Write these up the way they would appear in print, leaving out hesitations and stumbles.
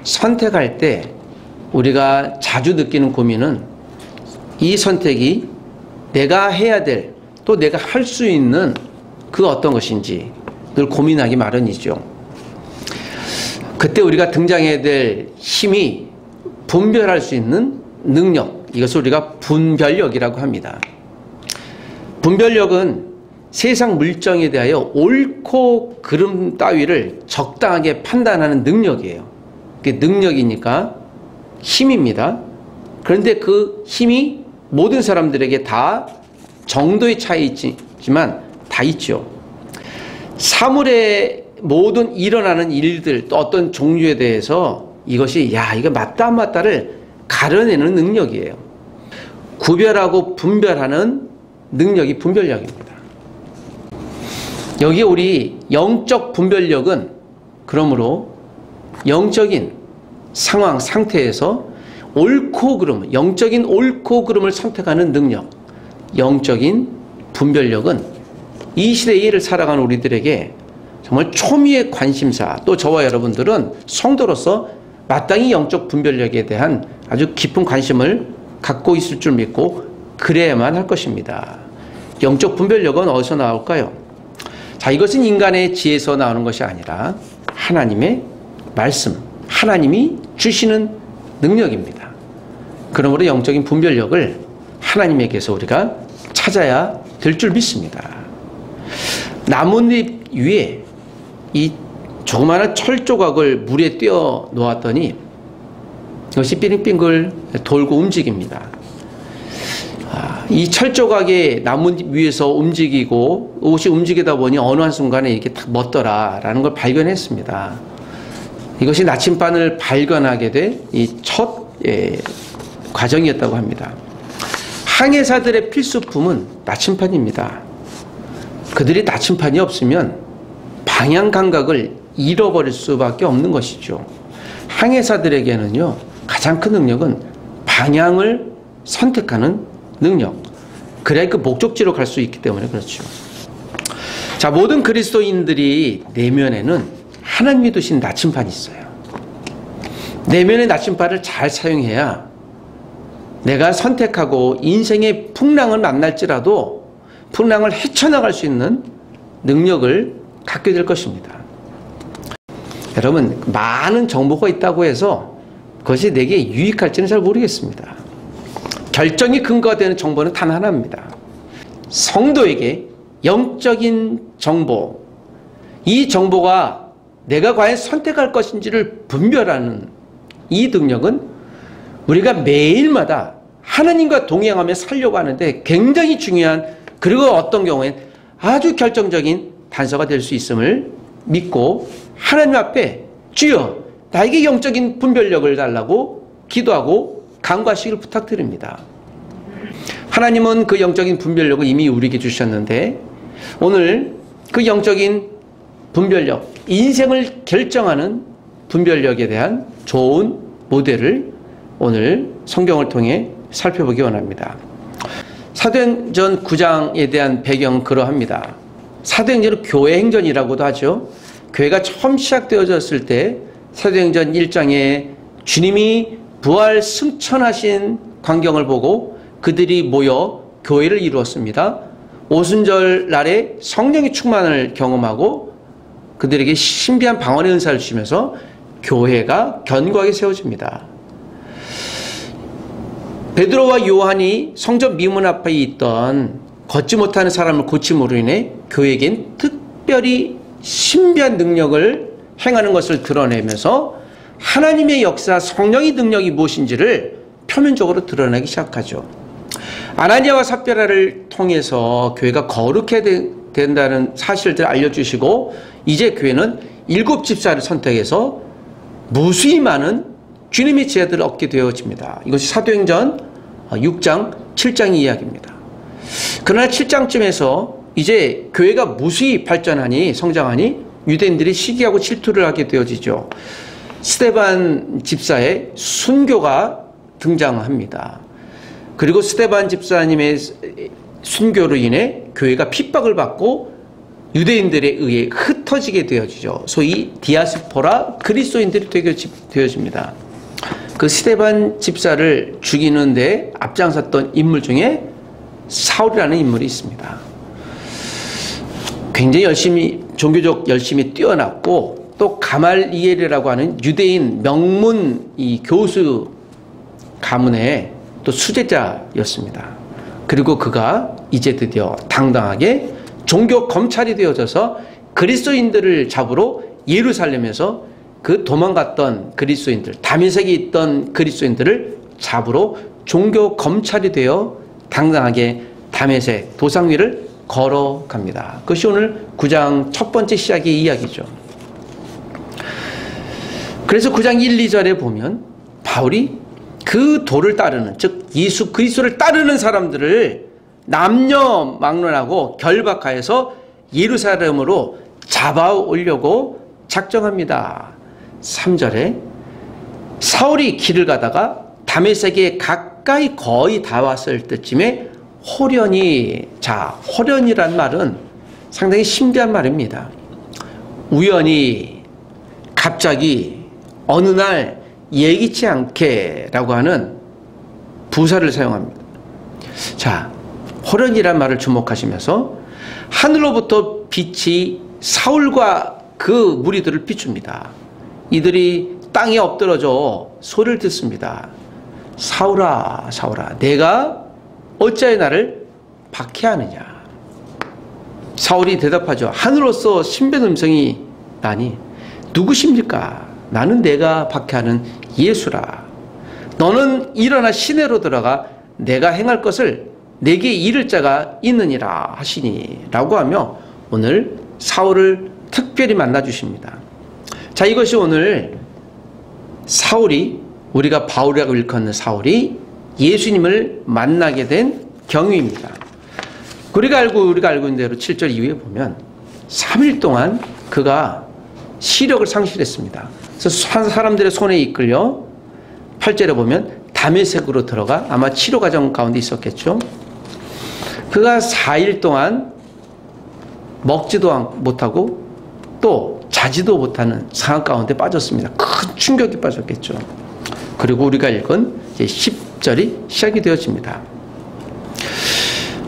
선택할 때 우리가 자주 느끼는 고민은 이 선택이 내가 해야 될, 또 내가 할 수 있는 그 어떤 것인지 늘 고민하기 마련이죠. 그때 우리가 등장해야 될 힘이 분별할 수 있는 능력, 이것을 우리가 분별력이라고 합니다. 분별력은 세상 물정에 대하여 옳고 그름 따위를 적당하게 판단하는 능력이에요. 그게 능력이니까 힘입니다. 그런데 그 힘이 모든 사람들에게 다 정도의 차이 있지만 다 있죠. 사물에 모든 일어나는 일들, 또 어떤 종류에 대해서 이것이 이거 맞다 안 맞다를 가려내는 능력이에요. 구별하고 분별하는 능력이 분별력입니다. 여기 우리 영적 분별력은 그러므로 영적인 상황, 상태에서 옳고 그름, 영적인 옳고 그름을 선택하는 능력, 영적인 분별력은 이 시대의 일을 살아가는 우리들에게 정말 초미의 관심사, 또 저와 여러분들은 성도로서 마땅히 영적 분별력에 대한 아주 깊은 관심을 갖고 있을 줄 믿고 그래야만 할 것입니다. 영적 분별력은 어디서 나올까요? 자, 이것은 인간의 지혜에서 나오는 것이 아니라 하나님의 말씀, 하나님이 주시는 능력입니다. 그러므로 영적인 분별력을 하나님에게서 우리가 찾아야 될 줄 믿습니다. 나뭇잎 위에 이 조그마한 철 조각을 물에 띄워 놓았더니 이것이 빙빙글 돌고 움직입니다. 이 철 조각이 나뭇잎 위에서 움직이고 옷이 움직이다 보니 어느 한순간에 이렇게 딱 멎더라라는 걸 발견했습니다. 이것이 나침반을 발견하게 된 이 첫 과정이었다고 합니다. 항해사들의 필수품은 나침반입니다. 그들이 나침반이 없으면 방향 감각을 잃어버릴 수밖에 없는 것이죠. 항해사들에게는요, 가장 큰 능력은 방향을 선택하는 능력. 그래야 그 목적지로 갈 수 있기 때문에 그렇죠. 자, 모든 그리스도인들이 내면에는 하나님이 두신 나침반이 있어요. 내면의 나침반을 잘 사용해야 내가 선택하고 인생의 풍랑을 만날지라도 풍랑을 헤쳐나갈 수 있는 능력을 갖게 될 것입니다. 여러분, 많은 정보가 있다고 해서 그것이 내게 유익할지는 잘 모르겠습니다. 결정이 근거가 되는 정보는 단 하나입니다. 성도에게 영적인 정보, 이 정보가 내가 과연 선택할 것인지를 분별하는 이 능력은 우리가 매일마다 하나님과 동행하며 살려고 하는데 굉장히 중요한, 그리고 어떤 경우엔 아주 결정적인 단서가 될 수 있음을 믿고 하나님 앞에 주여 나에게 영적인 분별력을 달라고 기도하고 간구하시기를 부탁드립니다. 하나님은 그 영적인 분별력을 이미 우리에게 주셨는데 오늘 그 영적인 분별력, 인생을 결정하는 분별력에 대한 좋은 모델을 오늘 성경을 통해 살펴보기 원합니다. 사도행전 9장에 대한 배경 그러합니다. 사도행전은 교회 행전이라고도 하죠. 교회가 처음 시작되어졌을 때 사도행전 1장에 주님이 부활 승천하신 광경을 보고 그들이 모여 교회를 이루었습니다. 오순절 날에 성령의 충만을 경험하고 그들에게 신비한 방언의 은사를 주시면서 교회가 견고하게 세워집니다. 베드로와 요한이 성전 미문 앞에 있던 걷지 못하는 사람을 고침으로 인해 교회에겐 특별히 신비한 능력을 행하는 것을 드러내면서 하나님의 역사, 성령의 능력이 무엇인지를 표면적으로 드러내기 시작하죠. 아나니아와 삽비라를 통해서 교회가 거룩해야 된다는 사실들을 알려주시고 이제 교회는 7 집사를 선택해서 무수히 많은 주님의 지혜들을 얻게 되어집니다. 이것이 사도행전 6장, 7장의 이야기입니다. 그러나 7장쯤에서 이제 교회가 무수히 발전하니 성장하니 유대인들이 시기하고 질투를 하게 되어지죠. 스데반 집사의 순교가 등장합니다. 그리고 스데반 집사님의 순교로 인해 교회가 핍박을 받고 유대인들에 의해 흩어지게 되어지죠. 소위 디아스포라 그리스도인들이 되어집니다. 그 스데반 집사를 죽이는데 앞장섰던 인물 중에 사울이라는 인물이 있습니다. 굉장히 종교적 열심히 뛰어났고, 또 가말리엘이라고 하는 유대인 명문 이 교수 가문의 또 수제자였습니다. 그리고 그가 이제 드디어 당당하게 종교 검찰이 되어져서 그리스도인들을 잡으러 예루살렘에서 그 도망갔던 그리스도인들, 다메섹에 있던 그리스도인들을 잡으러 종교 검찰이 되어 당당하게 다메섹 도상 위를 걸어갑니다. 그것이 오늘 9장 첫 번째 시작의 이야기죠. 그래서 9장 1, 2절에 보면 바울이 그 도를 따르는, 즉 예수 그리스도를 따르는 사람들을 남녀 막론하고 결박하여서 예루살렘으로 잡아오려고 작정합니다. 3절에 사울이 길을 가다가 다메섹에 가까이 거의 다 왔을 때쯤에 호련히, 자, 호련이란 말은 상당히 신비한 말입니다. 우연히, 갑자기, 어느 날 예기치 않게 라고 하는 부사를 사용합니다. 자, 호련이란 말을 주목하시면서 하늘로부터 빛이 사울과 그 무리들을 비춥니다. 이들이 땅에 엎드러져 소리를 듣습니다. 사울아, 사울아, 내가 어찌하여 나를 박해하느냐. 사울이 대답하죠. 하늘로서 신비한 음성이 나니 누구십니까? 나는 내가 박해하는 예수라. 너는 일어나 시내로 들어가 내가 행할 것을 내게 이를 자가 있느니라 하시니 라고 하며 오늘 사울을 특별히 만나 주십니다. 자, 이것이 오늘 사울이, 우리가 바울이라고 일컫는 사울이 예수님을 만나게 된 경위입니다. 우리가 알고 있는 대로 7절 이후에 보면 3일 동안 그가 시력을 상실했습니다. 그래서 사람들의 손에 이끌려 8절에 보면 다메섹으로 들어가 아마 치료 과정 가운데 있었겠죠. 그가 4일 동안 먹지도 못하고 또 자지도 못하는 상황 가운데 빠졌습니다. 큰 충격이 빠졌겠죠. 그리고 우리가 읽은 이제 10절이 시작이 되어집니다.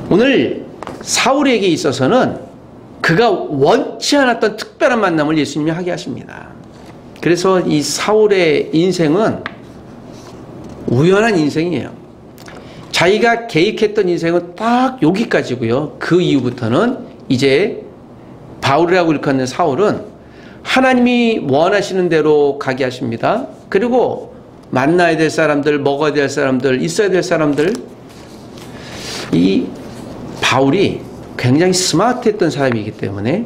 오늘 사울에게 있어서는 그가 원치 않았던 특별한 만남을 예수님이 하게 하십니다. 그래서 이 사울의 인생은 우연한 인생이에요. 자기가 계획했던 인생은 딱 여기까지고요. 그 이후부터는 이제 바울이라고 일컫는 사울은 하나님이 원하시는 대로 가게 하십니다. 그리고 만나야 될 사람들, 먹어야 될 사람들, 있어야 될 사람들, 이 바울이 굉장히 스마트했던 사람이기 때문에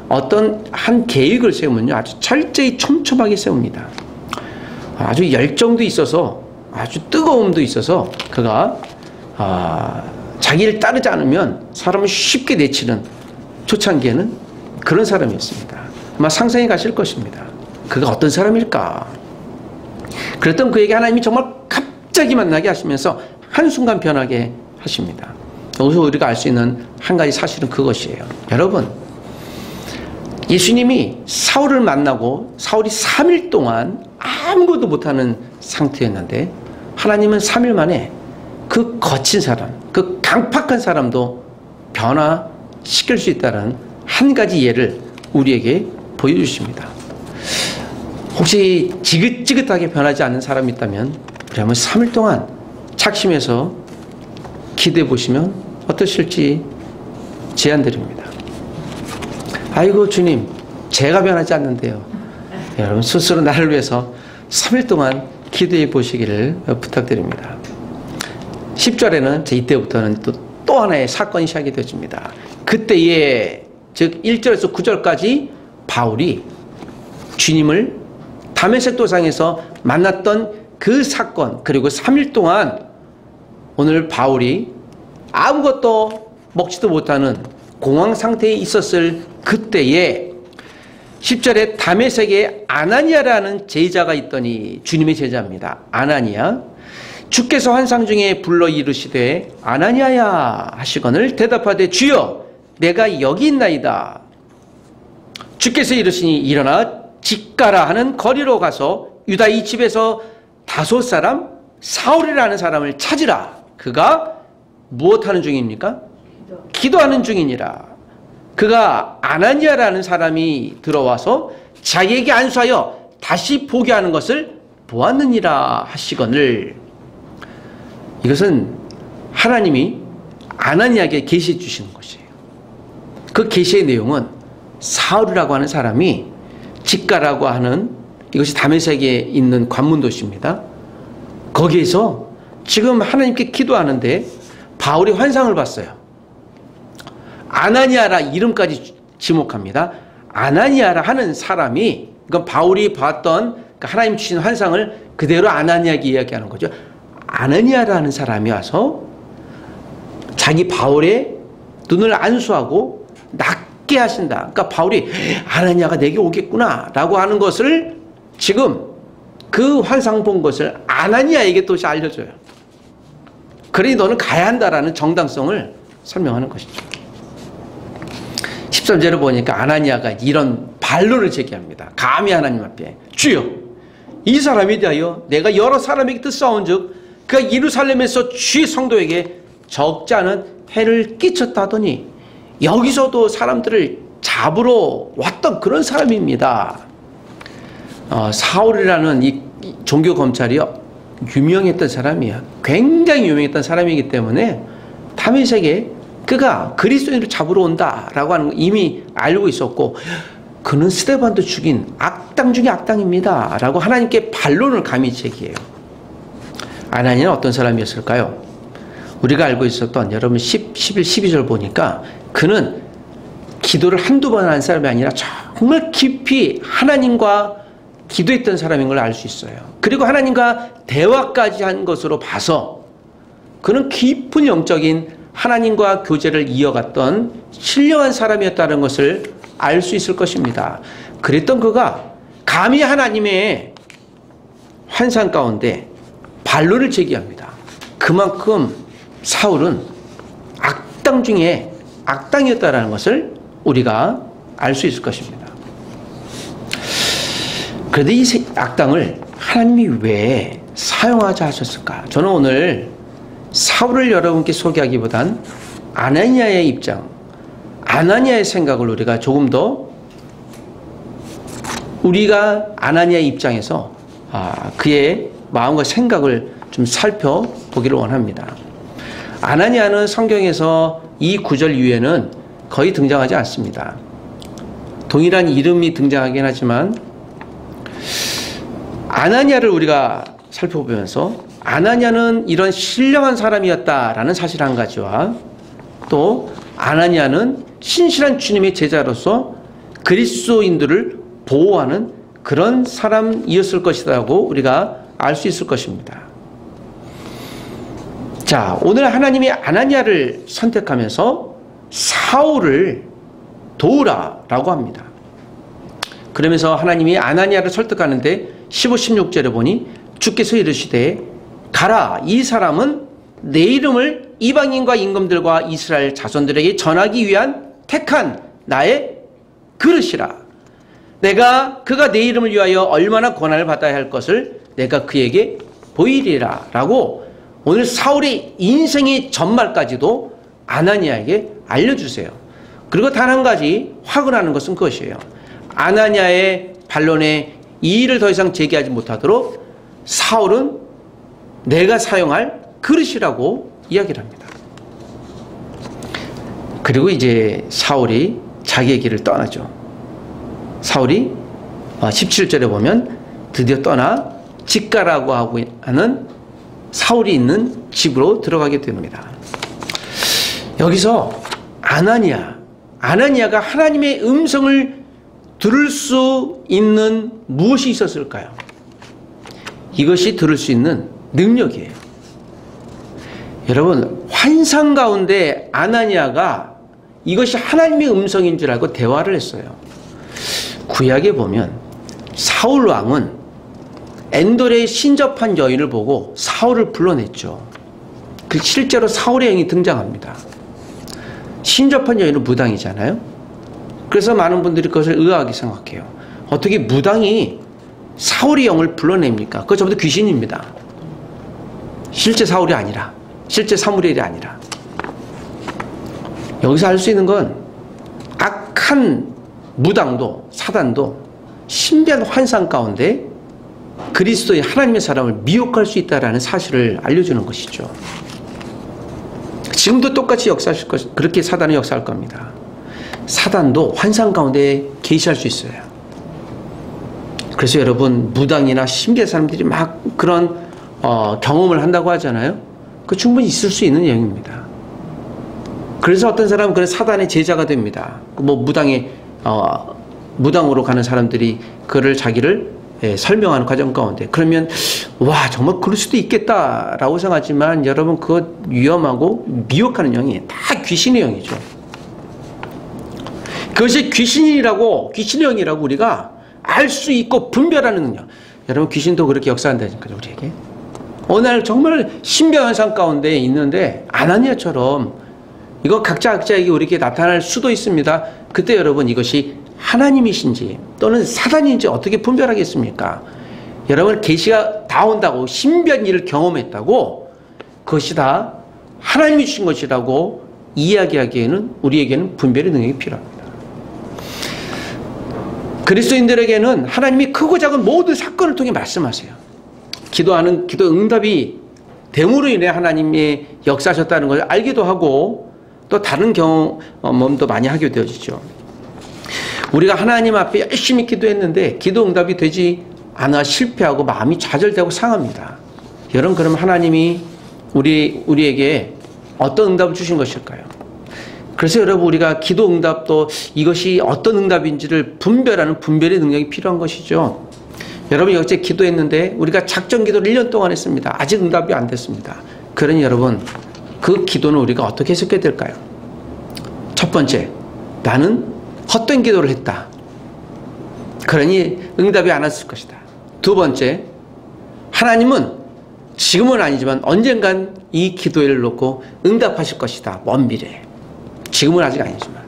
어떤 한 계획을 세우면요, 아주 철저히 촘촘하게 세웁니다. 아주 열정도 있어서, 아주 뜨거움도 있어서 그가 자기를 따르지 않으면 사람을 쉽게 내치는, 초창기에는 그런 사람이었습니다. 아마 상상해 가실 것입니다. 그가 어떤 사람일까? 그랬던 그에게 하나님이 정말 갑자기 만나게 하시면서 한순간 변하게 하십니다. 여기서 우리가 알 수 있는 한 가지 사실은 그것이에요. 여러분, 예수님이 사울을 만나고 사울이 3일 동안 아무것도 못하는 상태였는데 하나님은 3일 만에 그 거친 사람, 그 강팍한 사람도 변화시킬 수 있다는 한 가지 예를 우리에게 보여주십니다. 혹시 지긋지긋하게 변하지 않는 사람이 있다면 우리 한번 3일 동안 착심해서 기도해 보시면 어떠실지 제안드립니다. 아이고 주님, 제가 변하지 않는데요. 여러분 스스로 나를 위해서 3일 동안 기도해 보시기를 부탁드립니다. 10절에는 이때부터는 또 하나의 사건이 시작이 되어집니다. 그때에, 즉 1절에서 9절까지 바울이 주님을 다메섹 도상에서 만났던 그 사건, 그리고 3일 동안 오늘 바울이 아무것도 먹지도 못하는 공황 상태에 있었을 그때에 10절에 다메섹에 아나니아라는 제자가 있더니, 주님의 제자입니다. 아나니아, 주께서 환상 중에 불러 이르시되 아나니아야 하시거늘 대답하되 주여 내가 여기 있나이다. 주께서 이르시니 일어나 직가라 하는 거리로 가서 유다 이 집에서 5사람 사울이라는 사람을 찾으라. 그가 무엇하는 중입니까? 기도하는 중이니라. 그가 아나니아라는 사람이 들어와서 자기에게 안수하여 다시 보게 하는 것을 보았느니라 하시거늘. 이것은 하나님이 아나니아에게 계시해 주시는 것이에요. 그 계시의 내용은 사울이라고 하는 사람이 직가라고 하는, 이것이 다메섹에 있는 관문 도시입니다. 거기에서 지금 하나님께 기도하는데 바울이 환상을 봤어요. 아나니아라 이름까지 지목합니다. 아나니아라 하는 사람이, 그러니까 바울이 봤던 하나님 주신 환상을 그대로 아나니아에게 이야기하는 거죠. 아나니아라는 사람이 와서 자기 바울의 눈을 안수하고 낫게 하신다. 그러니까 바울이 아나니아가 내게 오겠구나 라고 하는 것을 지금 그 환상 본 것을 아나니아에게 또 알려줘요. 그러니 너는 가야 한다라는 정당성을 설명하는 것이죠. 13절을 보니까 아나니아가 이런 반론을 제기합니다. 감히 하나님 앞에, 주여, 이 사람에 대하여 내가 여러 사람에게 뜻사온 즉 그가 예루살렘에서 주의 성도에게 적지 않은 해를 끼쳤다더니 여기서도 사람들을 잡으러 왔던 그런 사람입니다. 사울이라는 이 종교 검찰이요, 유명했던 사람이야. 굉장히 유명했던 사람이기 때문에 다메섹에 그가 그리스도인을 잡으러 온다라고 하는 거 이미 알고 있었고, 그는 스데반도 죽인 악당 중에 악당입니다 라고 하나님께 반론을 감히 제기해요. 아나니아는 어떤 사람이었을까요? 우리가 알고 있었던, 여러분 11, 12절 보니까 그는 기도를 한두 번 한 사람이 아니라 정말 깊이 하나님과 기도했던 사람인 걸 알 수 있어요. 그리고 하나님과 대화까지 한 것으로 봐서 그는 깊은 영적인 하나님과 교제를 이어갔던 신령한 사람이었다는 것을 알 수 있을 것입니다. 그랬던 그가 감히 하나님의 환상 가운데 반론을 제기합니다. 그만큼 사울은 악당 중에 악당이었다는 것을 우리가 알 수 있을 것입니다. 그런데 이 악당을 하나님이 왜 사용하자 하셨을까? 저는 오늘 사울을 여러분께 소개하기보단 아나니아의 입장, 아나니아의 생각을 우리가 조금 더, 우리가 아나니아의 입장에서 그의 마음과 생각을 좀 살펴보기를 원합니다. 아나니아는 성경에서 이 구절 이후에는 거의 등장하지 않습니다. 동일한 이름이 등장하긴 하지만 아나니아를 우리가 살펴보면서 아나니아는 이런 신령한 사람이었다라는 사실 한 가지와, 또 아나니아는 신실한 주님의 제자로서 그리스도인들을 보호하는 그런 사람이었을 것이라고 우리가 알 수 있을 것입니다. 자, 오늘 하나님이 아나니아를 선택하면서 사울을 도우라라고 합니다. 그러면서 하나님이 아나니아를 설득하는데 15, 16절에 보니 주께서 이르시되 가라, 이 사람은 내 이름을 이방인과 임금들과 이스라엘 자손들에게 전하기 위한 택한 나의 그릇이라. 그가 내 이름을 위하여 얼마나 고난을 받아야 할 것을 내가 그에게 보이리라 라고 오늘 사울의 인생의 전말까지도 아나니아에게 알려주세요. 그리고 단 한 가지 확언하는 것은 그것이에요. 아나니아의 반론에 이 일을 더 이상 제기하지 못하도록 사울은 내가 사용할 그릇이라고 이야기를 합니다. 그리고 이제 사울이 자기의 길을 떠나죠. 사울이 17절에 보면 드디어 떠나 직가라고 하고 하는 사울이 있는 집으로 들어가게 됩니다. 여기서 아나니아가 하나님의 음성을 들을 수 있는 무엇이 있었을까요? 이것이 들을 수 있는 능력이에요. 여러분, 환상 가운데 아나니아가 이것이 하나님의 음성인 줄 알고 대화를 했어요. 구약에 보면 사울 왕은 엔돌에 신접한 여인을 보고 사울을 불러냈죠. 실제로 사울의 영이 등장합니다. 신접한 여인은 무당이잖아요. 그래서 많은 분들이 그것을 의아하게 생각해요. 어떻게 무당이 사울의 영을 불러냅니까? 그거 전부 다 귀신입니다. 실제 사울이 아니라, 실제 사무엘이 아니라. 여기서 알 수 있는 건 악한 무당도 사단도 신비한 환상 가운데 그리스도의 하나님의 사람을 미혹할 수 있다는 사실을 알려주는 것이죠. 지금도 똑같이 역사하실 것, 그렇게 사단은 역사할 겁니다. 사단도 환상 가운데 계시할 수 있어요. 그래서 여러분, 무당이나 신비한 사람들이 막 그런 경험을 한다고 하잖아요. 그 충분히 있을 수 있는 영입니다. 그래서 어떤 사람은 그런 사단의 제자가 됩니다. 뭐 무당으로 가는 사람들이 그를 자기를 설명하는 과정 가운데, 그러면 와 정말 그럴 수도 있겠다라고 생각하지만 여러분, 그거 위험하고 미혹하는 영이 다 귀신의 영이죠. 그것이 귀신의 영이라고 우리가 알 수 있고 분별하는 능력. 여러분, 귀신도 그렇게 역사한다니까요, 우리에게. 어느 날 정말 신비한 현상 가운데 있는데 아나니아처럼 이거 각자에게 우리에게 나타날 수도 있습니다. 그때 여러분, 이것이 하나님이신지 또는 사단인지 어떻게 분별하겠습니까? 여러분, 계시가 다 온다고 신비한 일을 경험했다고 그것이 다 하나님이 주신 것이라고 이야기하기에는 우리에게는 분별의 능력이 필요합니다. 그리스도인들에게는 하나님이 크고 작은 모든 사건을 통해 말씀하세요. 기도 응답이 됨으로 인해 하나님이 역사하셨다는 걸 알기도 하고 또 다른 경험도 많이 하게 되어지죠. 우리가 하나님 앞에 열심히 기도했는데 기도 응답이 되지 않아 실패하고 마음이 좌절되고 상합니다. 여러분, 그럼 하나님이 우리에게 어떤 응답을 주신 것일까요? 그래서 여러분, 우리가 기도 응답도 이것이 어떤 응답인지를 분별하는 분별의 능력이 필요한 것이죠. 여러분, 어제 기도했는데 우리가 작전 기도를 1년 동안 했습니다. 아직 응답이 안 됐습니다. 그러니 여러분, 그 기도는 우리가 어떻게 해석해야 될까요? 첫 번째, 나는 헛된 기도를 했다. 그러니 응답이 안 왔을 것이다. 두 번째, 하나님은 지금은 아니지만 언젠간 이 기도를 놓고 응답하실 것이다. 먼 미래에. 지금은 아직 아니지만.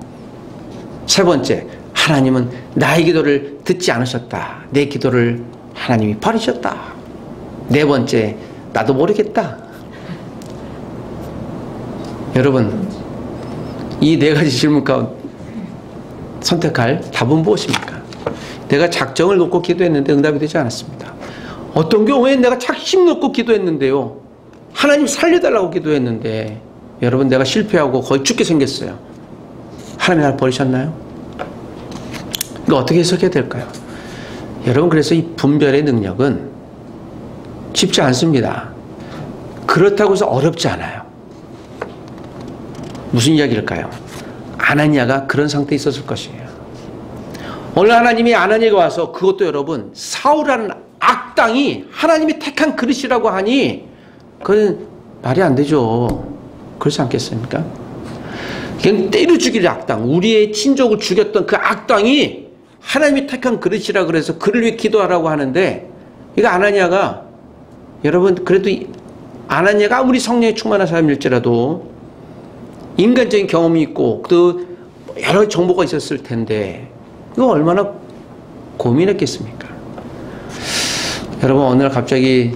세 번째, 하나님은 나의 기도를 듣지 않으셨다. 내 기도를 하나님이 버리셨다. 네 번째, 나도 모르겠다. 여러분, 이 네 가지 질문 가운데 선택할 답은 무엇입니까? 내가 작정을 놓고 기도했는데 응답이 되지 않았습니다. 어떤 경우에 내가 작심 놓고 기도했는데요, 하나님 살려달라고 기도했는데 여러분, 내가 실패하고 거의 죽게 생겼어요. 하나님 나를 버리셨나요? 이거 어떻게 해석해야 될까요? 여러분, 그래서 이 분별의 능력은 쉽지 않습니다. 그렇다고 해서 어렵지 않아요. 무슨 이야기일까요? 아나니아가 그런 상태에 있었을 것이에요. 오늘 하나님이 아나니아가 와서, 그것도 여러분 사울이라는 악당이 하나님이 택한 그릇이라고 하니 그건 말이 안 되죠. 그렇지 않겠습니까? 그냥 때려 죽일 악당, 우리의 친족을 죽였던 그 악당이 하나님이 택한 그릇이라 그래서 그를 위해 기도하라고 하는데, 이거 아나니아가, 여러분, 그래도 아나니아가 아무리 성령에 충만한 사람일지라도 인간적인 경험이 있고 또 여러 정보가 있었을 텐데 이거 얼마나 고민했겠습니까? 여러분, 어느 날 갑자기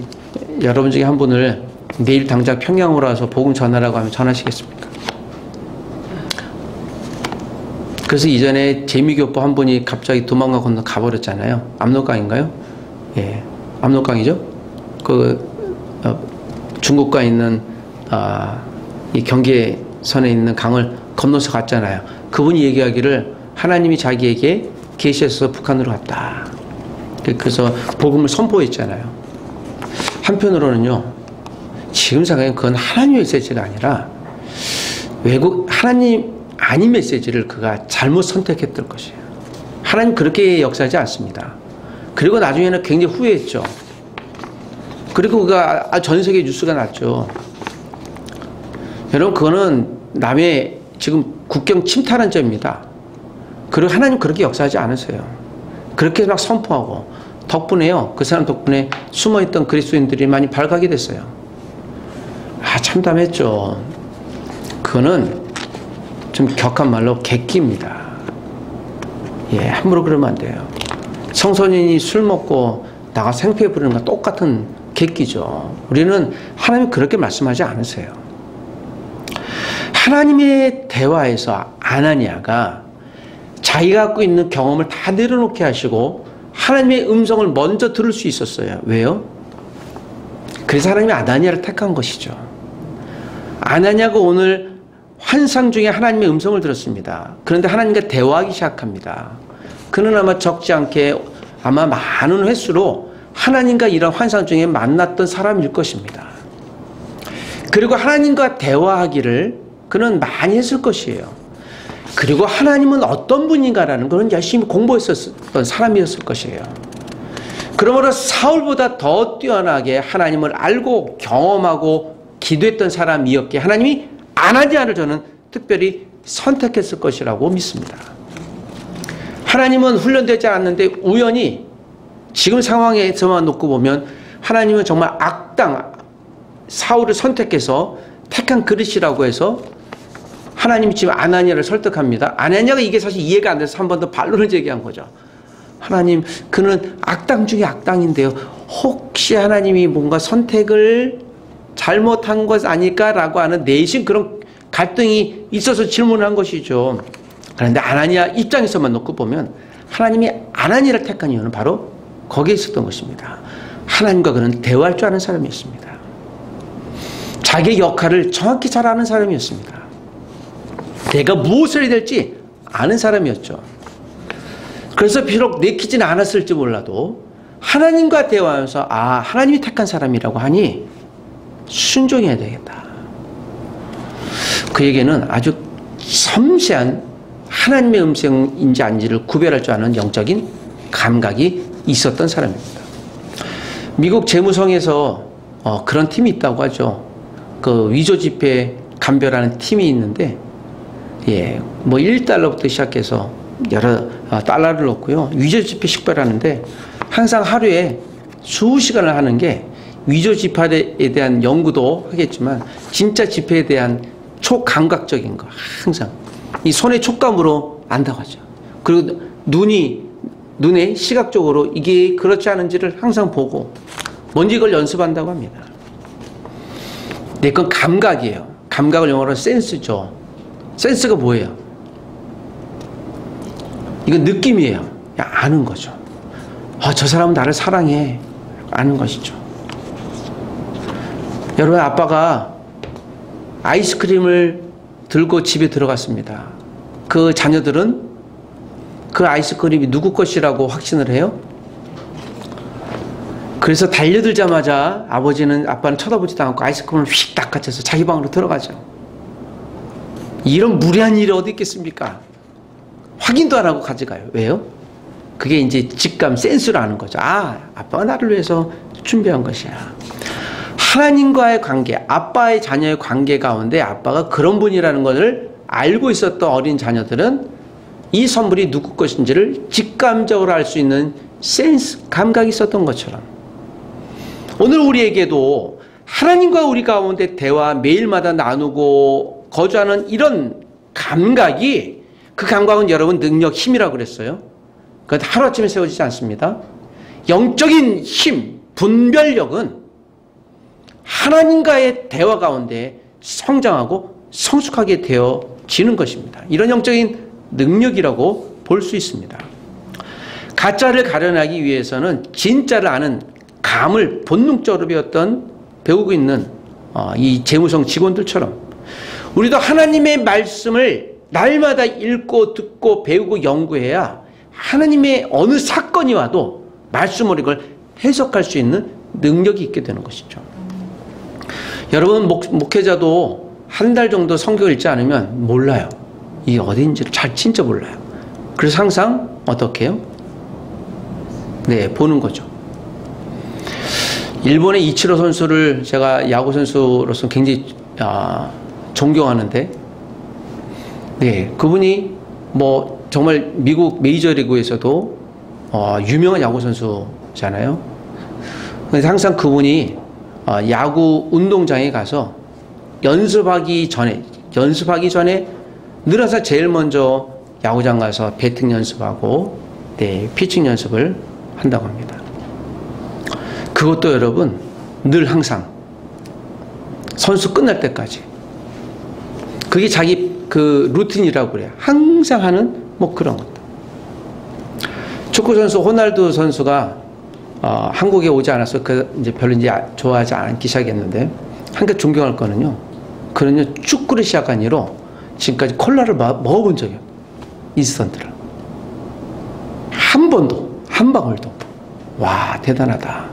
여러분 중에 한 분을 내일 당장 평양으로 와서 복음 전하라고 하면 전하시겠습니까? 그래서 이전에 재미교포 한 분이 갑자기 도망가 건너 가버렸잖아요. 압록강인가요? 예, 압록강이죠. 중국과 있는 이 경계선에 있는 강을 건너서 갔잖아요. 그분이 얘기하기를 하나님이 자기에게 계시해서 북한으로 갔다. 그래서 복음을 선포했잖아요. 한편으로는요, 지금 생각하면 그건 하나님의 메시지가 아니라 하나님 아닌 메시지를 그가 잘못 선택했던 것이에요. 하나님 그렇게 역사하지 않습니다. 그리고 나중에는 굉장히 후회했죠. 그리고 그가 전 세계 뉴스가 났죠. 여러분, 그거는 남의 지금 국경 침탈한 죄입니다. 그리고 하나님 그렇게 역사하지 않으세요. 그렇게 막 선포하고, 덕분에요, 그 사람 덕분에 숨어있던 그리스도인들이 많이 발각이 됐어요. 참담했죠. 그거는 좀 격한 말로 객기입니다. 예, 함부로 그러면 안 돼요. 청소년이 술 먹고 나가 생패 부르는 건 똑같은 객기죠. 우리는 하나님이 그렇게 말씀하지 않으세요. 하나님의 대화에서 아나니아가 자기가 갖고 있는 경험을 다 내려놓게 하시고 하나님의 음성을 먼저 들을 수 있었어요. 왜요? 그래서 하나님이 아나니아를 택한 것이죠. 아나니아가 오늘 환상 중에 하나님의 음성을 들었습니다. 그런데 하나님과 대화하기 시작합니다. 그는 아마 적지 않게 아마 많은 횟수로 하나님과 이런 환상 중에 만났던 사람일 것입니다. 그리고 하나님과 대화하기를 그는 많이 했을 것이에요. 그리고 하나님은 어떤 분인가라는 것은 열심히 공부했었던 사람이었을 것이에요. 그러므로 사울보다 더 뛰어나게 하나님을 알고 경험하고 기도했던 사람이었기에 하나님이 아나니아를 저는 특별히 선택했을 것이라고 믿습니다. 하나님은 훈련되지 않았는데 우연히 지금 상황에서만 놓고 보면 하나님은 정말 악당 사울을 선택해서 택한 그릇이라고 해서 하나님이 지금 아나니아를 설득합니다. 아나니아가 이게 사실 이해가 안 돼서 한 번 더 반론을 제기한 거죠. 하나님, 그는 악당 중에 악당인데요. 혹시 하나님이 뭔가 선택을 잘못한 것 아닐까라고 하는 내심 그런 갈등이 있어서 질문한 것이죠. 그런데 아나니아 입장에서만 놓고 보면 하나님이 아나니아를 택한 이유는 바로 거기에 있었던 것입니다. 하나님과 그는 대화할 줄 아는 사람이었습니다. 자기의 역할을 정확히 잘 아는 사람이었습니다. 내가 무엇을 해야 될지 아는 사람이었죠. 그래서 비록 내키지는 않았을지 몰라도 하나님과 대화하면서 아, 하나님이 택한 사람이라고 하니 순종해야 되겠다. 그에게는 아주 섬세한 하나님의 음성인지 아닌지를 구별할 줄 아는 영적인 감각이 있었던 사람입니다. 미국 재무성에서 그런 팀이 있다고 하죠. 그 위조 지폐 감별하는 팀이 있는데, 예, 뭐 1달러부터 시작해서 여러 달러를 넣고요. 위조 지폐 식별하는데 항상 하루에 수시간을 하는 게 위조 지폐에 대한 연구도 하겠지만 진짜 지폐에 대한 초감각적인 거 항상 이 손의 촉감으로 안다고 하죠. 그리고 눈에 시각적으로 이게 그렇지 않은지를 항상 보고 먼저 이걸 연습한다고 합니다. 네, 그건 감각이에요. 감각을 영어로 센스죠. 센스가 뭐예요? 이건 느낌이에요. 그냥 아는 거죠. 저 사람은 나를 사랑해. 아는 것이죠. 여러분, 아빠가 아이스크림을 들고 집에 들어갔습니다. 그 자녀들은 그 아이스크림이 누구 것이라고 확신을 해요? 그래서 달려들자마자 아빠는 쳐다보지도 않고 아이스크림을 휙 닦아쳐서 자기 방으로 들어가죠. 이런 무례한 일이 어디 있겠습니까? 확인도 안 하고 가져가요. 왜요? 그게 이제 직감, 센스로 아는 거죠. 아, 아빠가 나를 위해서 준비한 것이야. 하나님과의 관계, 아빠의 자녀의 관계 가운데 아빠가 그런 분이라는 것을 알고 있었던 어린 자녀들은 이 선물이 누구 것인지를 직감적으로 알 수 있는 센스, 감각이 있었던 것처럼 오늘 우리에게도 하나님과 우리 가운데 대화 매일마다 나누고 거주하는 이런 감각이, 그 감각은 여러분 능력, 힘이라고 그랬어요. 그건 하루아침에 세워지지 않습니다. 영적인 힘, 분별력은 하나님과의 대화 가운데 성장하고 성숙하게 되어지는 것입니다. 이런 영적인 능력이라고 볼 수 있습니다. 가짜를 가려내기 위해서는 진짜를 아는 감을 본능적으로 배우고 있는 이 재무성 직원들처럼 우리도 하나님의 말씀을 날마다 읽고 듣고 배우고 연구해야 하나님의 어느 사건이 와도 말씀으로 이걸 해석할 수 있는 능력이 있게 되는 것이죠. 여러분, 목회자도 한 달 정도 성경을 읽지 않으면 몰라요. 이게 어딘지를 진짜 몰라요. 그래서 항상 어떻게 해요? 네, 보는 거죠. 일본의 이치로 선수를 제가 야구 선수로서 굉장히 존경하는데, 네, 그분이 뭐 정말 미국 메이저리그에서도 유명한 야구 선수잖아요. 그래서 항상 그분이 야구 운동장에 가서 연습하기 전에 늘 항상 제일 먼저 야구장 가서 배팅 연습하고 피칭 연습을 한다고 합니다. 그것도 여러분 늘 항상 선수 끝날 때까지 그게 자기 그 루틴이라고 그래요. 항상 하는 뭐 그런 것도. 축구 선수 호날두 선수가 한국에 오지 않아서 이제 별로 이제 좋아하지 않기 시작했는데 한껏 존경할 거는요. 그는요 축구를 시작한 이후로 지금까지 콜라를 먹어본 적이 없어요. 인스턴트를 한 번도 한 방울도. 와 대단하다.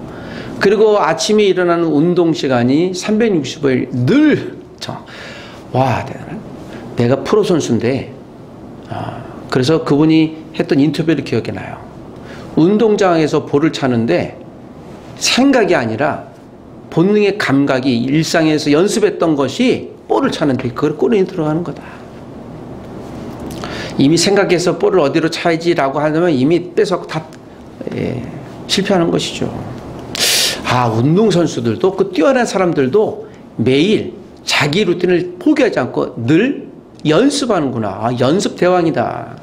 그리고 아침에 일어나는 운동 시간이 365일 늘 와 대단하다. 내가 프로 선수인데 그래서 그분이 했던 인터뷰를 기억이 나요. 운동장에서 볼을 차는데 생각이 아니라 본능의 감각이 일상에서 연습했던 것이 볼을 차는데 그걸 골에 들어가는 거다. 이미 생각해서 볼을 어디로 차야지라고 하면 이미 뺏어 다 실패하는 것이죠. 운동선수들도 그 뛰어난 사람들도 매일 자기 루틴을 포기하지 않고 늘 연습하는구나. 연습 대왕이다.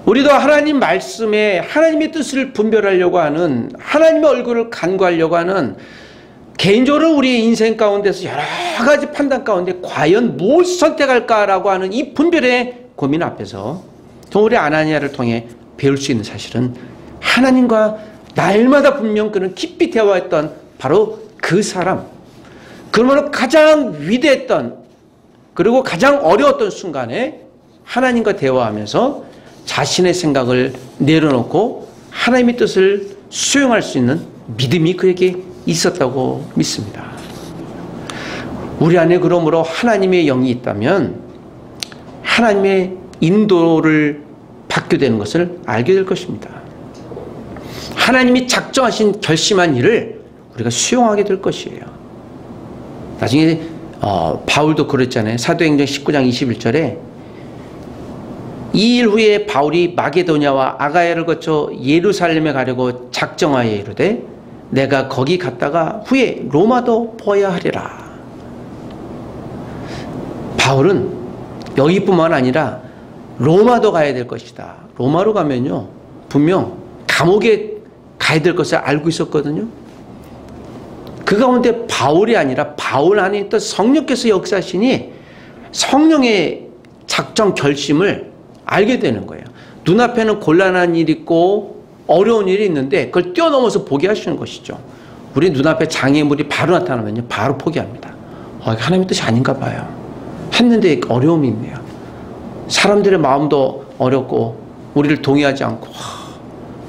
우리도 하나님 말씀에 하나님의 뜻을 분별하려고 하는 하나님의 얼굴을 간구하려고 하는 개인적으로 우리의 인생 가운데서 여러 가지 판단 가운데 과연 무엇을 선택할까라고 하는 이 분별의 고민 앞에서 우리 아나니아를 통해 배울 수 있는 사실은 하나님과 날마다 분명 그는 깊이 대화했던 바로 그 사람, 그러므로 가장 위대했던 그리고 가장 어려웠던 순간에 하나님과 대화하면서 자신의 생각을 내려놓고 하나님의 뜻을 수용할 수 있는 믿음이 그에게 있었다고 믿습니다. 우리 안에 그러므로 하나님의 영이 있다면 하나님의 인도를 받게 되는 것을 알게 될 것입니다. 하나님이 작정하신 결심한 일을 우리가 수용하게 될 것이에요. 나중에 바울도 그랬잖아요. 사도행전 19장 21절에 이 일 후에 바울이 마게도냐와 아가야를 거쳐 예루살렘에 가려고 작정하여 이르되 내가 거기 갔다가 후에 로마도 보아야 하리라. 바울은 여기뿐만 아니라 로마도 가야 될 것이다. 로마로 가면요 분명 감옥에 가야 될 것을 알고 있었거든요. 그 가운데 바울이 아니라 바울 안에 있던 성령께서 역사하시니 성령의 작정 결심을 알게 되는 거예요. 눈앞에는 곤란한 일이 있고 어려운 일이 있는데 그걸 뛰어넘어서 보게 하시는 것이죠. 우리 눈앞에 장애물이 바로 나타나면요 바로 포기합니다. 하나님의 뜻이 아닌가 봐요. 했는데 어려움이 있네요. 사람들의 마음도 어렵고 우리를 동의하지 않고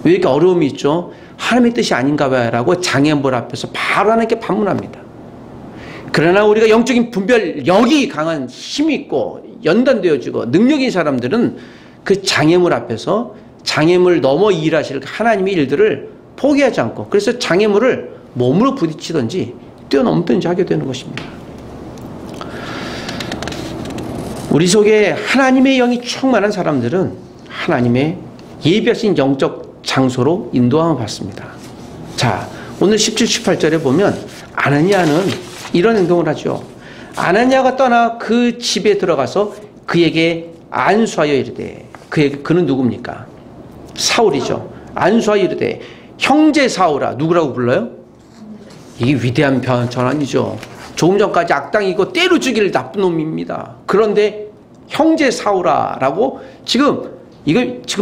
왜 이렇게 어려움이 있죠? 하나님의 뜻이 아닌가 봐요 라고 장애물 앞에서 바로 하나님께 반문합니다. 그러나 우리가 영적인 분별력이 강한 힘이 있고 연단되어지고 능력인 사람들은 그 장애물 앞에서 장애물 넘어 일하실 하나님의 일들을 포기하지 않고 그래서 장애물을 몸으로 부딪히든지 뛰어넘든지 하게 되는 것입니다. 우리 속에 하나님의 영이 충만한 사람들은 하나님의 예비하신 영적 장소로 인도함을 받습니다. 자, 오늘 17, 18절에 보면 아나니아는 이런 행동을 하죠. 아나니아가 떠나 그 집에 들어가서 그에게 안수하여 이르되 그는 누굽니까? 사울이죠. 안수하여 이르되 형제 사울아. 누구라고 불러요? 이게 위대한 전환이죠. 조금 전까지 악당이고 때려 죽일 나쁜 놈입니다. 그런데 형제 사울아 라고 지금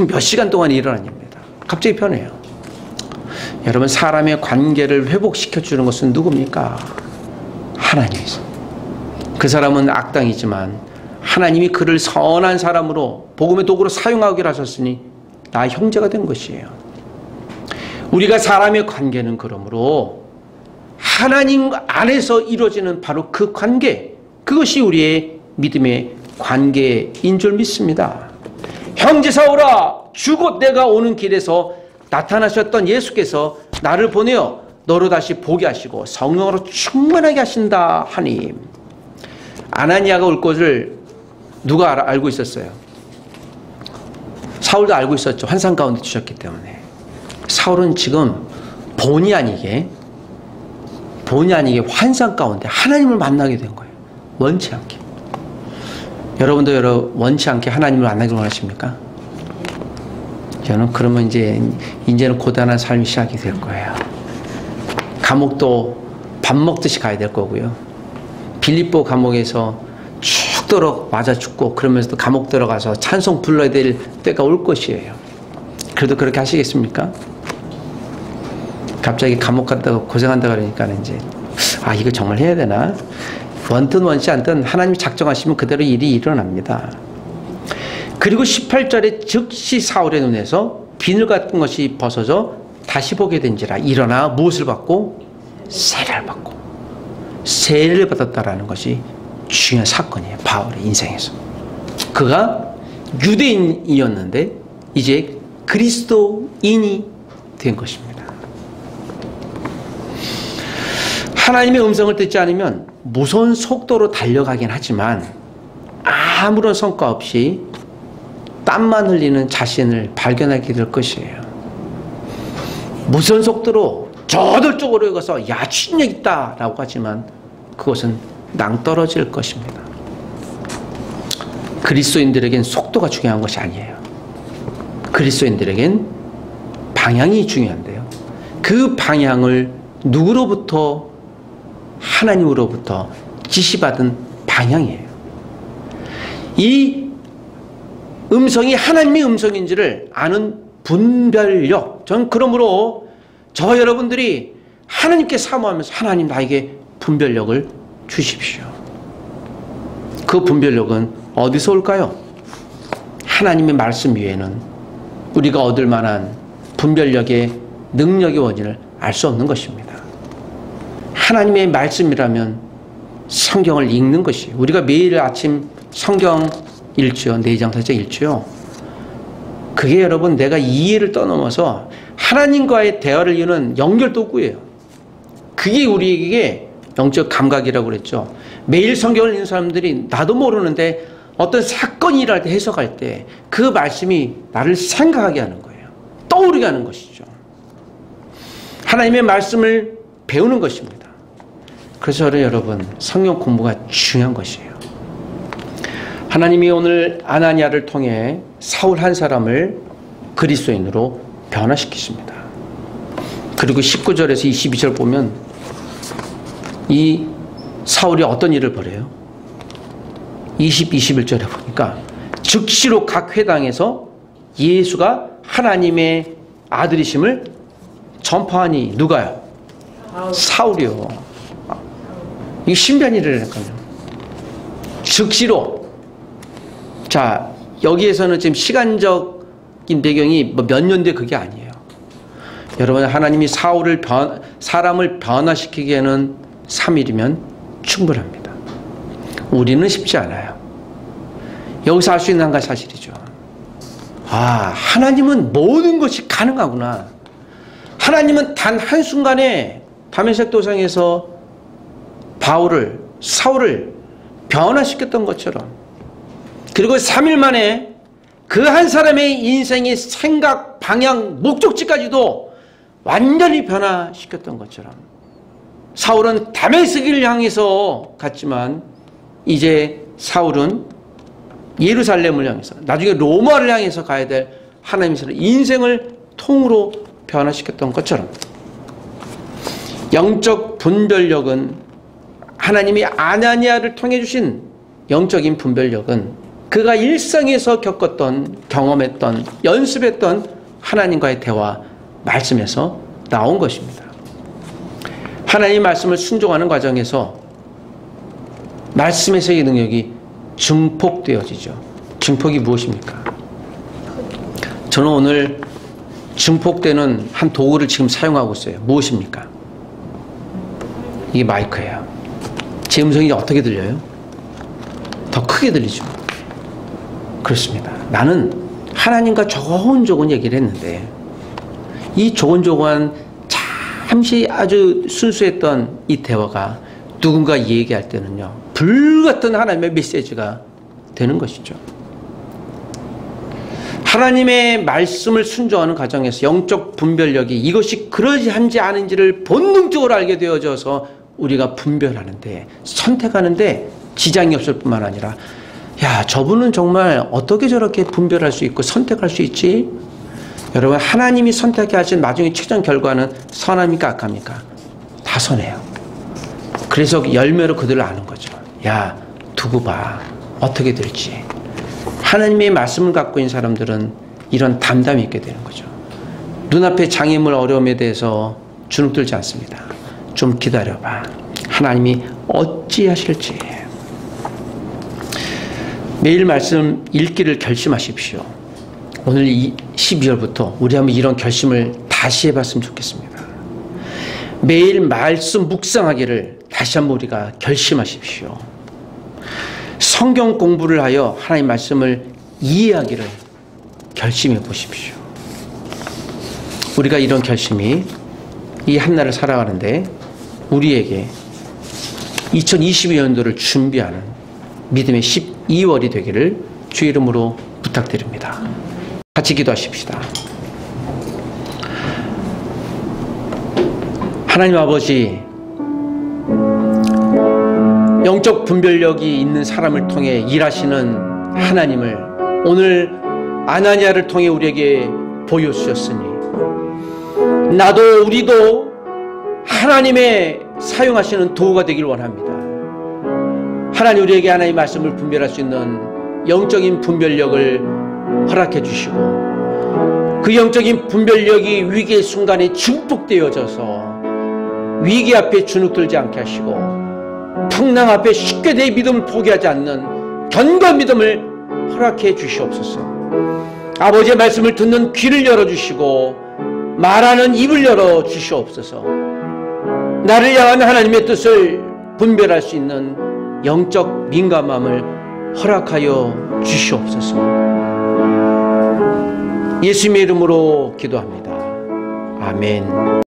몇 시간 동안 일어난 일입니다. 갑자기 변해요. 여러분 사람의 관계를 회복시켜 주는 것은 누굽니까? 하나님이죠. 그 사람은 악당이지만 하나님이 그를 선한 사람으로 복음의 도구로 사용하기로 하셨으니 나 형제가 된 것이에요. 우리가 사람의 관계는 그러므로 하나님 안에서 이루어지는 바로 그 관계, 그것이 우리의 믿음의 관계인 줄 믿습니다. 형제 사울아, 주곧 내가 오는 길에서 나타나셨던 예수께서 나를 보내어 너로 다시 보게 하시고 성령으로 충만하게 하신다 하니. 아나니아가 올 것을 누가 알고 있었어요? 사울도 알고 있었죠. 환상 가운데 주셨기 때문에. 사울은 지금 본의 아니게 환상 가운데 하나님을 만나게 된 거예요. 원치 않게. 여러분도 원치 않게 하나님을 만나기를 원하십니까? 저는 그러면 이제는 고단한 삶이 시작이 될 거예요. 감옥도 밥 먹듯이 가야 될 거고요. 빌립보 감옥에서 죽도록 맞아 죽고 그러면서도 감옥 들어가서 찬송 불러야 될 때가 올 것이에요. 그래도 그렇게 하시겠습니까? 갑자기 감옥 갔다가 고생한다 그러니까 이거 정말 해야 되나? 원든 원치 않든 하나님이 작정하시면 그대로 일이 일어납니다. 그리고 18절에 즉시 사울의 눈에서 비늘 같은 것이 벗어져 다시 보게 된지라. 일어나 무엇을 받고? 세례를 받고. 세례를 받았다라는 것이 중요한 사건이에요. 바울의 인생에서. 그가 유대인이었는데 이제 그리스도인이 된 것입니다. 하나님의 음성을 듣지 않으면 무서운 속도로 달려가긴 하지만 아무런 성과 없이 땀만 흘리는 자신을 발견하게 될 것이에요. 무서운 속도로 저들쪽으로 가서 야 추진력 있다 라고 하지만 그것은 낭떠러질 것입니다. 그리스도인들에겐 속도가 중요한 것이 아니에요. 그리스도인들에겐 방향이 중요한데요. 그 방향을 누구로부터? 하나님으로부터 지시받은 방향이에요. 이 음성이 하나님의 음성인지를 아는 분별력. 전 그러므로 저 여러분들이 하나님께 사모하면서 하나님 나에게 분별력을 주십시오. 그 분별력은 어디서 올까요? 하나님의 말씀 위에는 우리가 얻을 만한 분별력의 능력의 원인을 알 수 없는 것입니다. 하나님의 말씀이라면 성경을 읽는 것이 우리가 매일 아침 성경 읽죠. 4장 읽죠. 그게 여러분 내가 이해를 떠넘어서 하나님과의 대화를 이루는 연결도구예요. 그게 우리에게 영적 감각이라고 그랬죠. 매일 성경을 읽는 사람들이 나도 모르는데 어떤 사건이 일어날 때 해석할 때 그 말씀이 나를 생각하게 하는 거예요. 떠오르게 하는 것이죠. 하나님의 말씀을 배우는 것입니다. 그래서 여러분 성경 공부가 중요한 것이에요. 하나님이 오늘 아나니아를 통해 사울 한 사람을 그리스도인으로 변화시키십니다. 그리고 19절에서 22절 보면 이 사울이 어떤 일을 벌여요? 21절에 보니까 즉시로 각 회당에서 예수가 하나님의 아들이심을 전파하니 누가요? 사울이요. 이게 신비한 일이라니까요. 즉시로. 자, 여기에서는 지금 시간적인 배경이 몇 년대 그게 아니에요. 여러분, 하나님이 사람을 변화시키기에는 3일이면 충분합니다. 우리는 쉽지 않아요. 여기서 알 수 있는 한 가지 사실이죠. 하나님은 모든 것이 가능하구나. 하나님은 단 한순간에 다메섹 도상에서 사울을 변화시켰던 것처럼 그리고 3일 만에 그 한 사람의 인생의 생각, 방향, 목적지까지도 완전히 변화시켰던 것처럼 사울은 다메섹을 향해서 갔지만 이제 사울은 예루살렘을 향해서 나중에 로마를 향해서 가야 될 하나님의 인생을 통으로 변화시켰던 것처럼 영적 분별력은 하나님이 아나니아를 통해 주신 영적인 분별력은 그가 일상에서 겪었던 경험했던 연습했던 하나님과의 대화 말씀에서 나온 것입니다. 하나님의 말씀을 순종하는 과정에서 말씀에서의 능력이 증폭되어지죠. 증폭이 무엇입니까? 저는 오늘 증폭되는 한 도구를 지금 사용하고 있어요. 무엇입니까? 이게 마이크예요. 제 음성이 어떻게 들려요? 더 크게 들리죠. 그렇습니다. 나는 하나님과 조곤조곤 얘기를 했는데 이 조곤조곤한 잠시 아주 순수했던 이 대화가 누군가 얘기할 때는요, 불같은 하나님의 메시지가 되는 것이죠. 하나님의 말씀을 순종하는 과정에서 영적 분별력이 이것이 그러한지 아닌지를 본능적으로 알게 되어져서 우리가 분별하는데, 선택하는데 지장이 없을 뿐만 아니라 야, 저분은 정말 어떻게 저렇게 분별할 수 있고 선택할 수 있지? 여러분, 하나님이 선택하신 마지막에 최종 결과는 선합니까 악합니까? 다 선해요. 그래서 열매로 그들을 아는 거죠. 야, 두고 봐. 어떻게 될지. 하나님의 말씀을 갖고 있는 사람들은 이런 담담이 있게 되는 거죠. 눈앞의 장애물 어려움에 대해서 주눅들지 않습니다. 좀 기다려봐. 하나님이 어찌 하실지. 매일 말씀 읽기를 결심하십시오. 오늘 12월부터 우리 한번 이런 결심을 다시 해봤으면 좋겠습니다. 매일 말씀 묵상하기를 다시 한번 우리가 결심하십시오. 성경 공부를 하여 하나님 말씀을 이해하기를 결심해 보십시오. 우리가 이런 결심이 이 한날을 살아가는데 우리에게 2022년도를 준비하는 믿음의 12월이 되기를 주의 이름으로 부탁드립니다. 같이 기도하십시다. 하나님 아버지, 영적 분별력이 있는 사람을 통해 일하시는 하나님을 오늘 아나니아를 통해 우리에게 보여주셨으니 나도 우리도 하나님의 사용하시는 도구가 되길 원합니다. 하나님 우리에게 하나님의 말씀을 분별할 수 있는 영적인 분별력을 허락해 주시고 그 영적인 분별력이 위기의 순간에 증폭되어져서 위기 앞에 주눅들지 않게 하시고 풍랑 앞에 쉽게 내 믿음을 포기하지 않는 견고한 믿음을 허락해 주시옵소서. 아버지의 말씀을 듣는 귀를 열어주시고 말하는 입을 열어주시옵소서. 나를 향한 하나님의 뜻을 분별할 수 있는 영적 민감함을 허락하여 주시옵소서. 예수님의 이름으로 기도합니다. 아멘.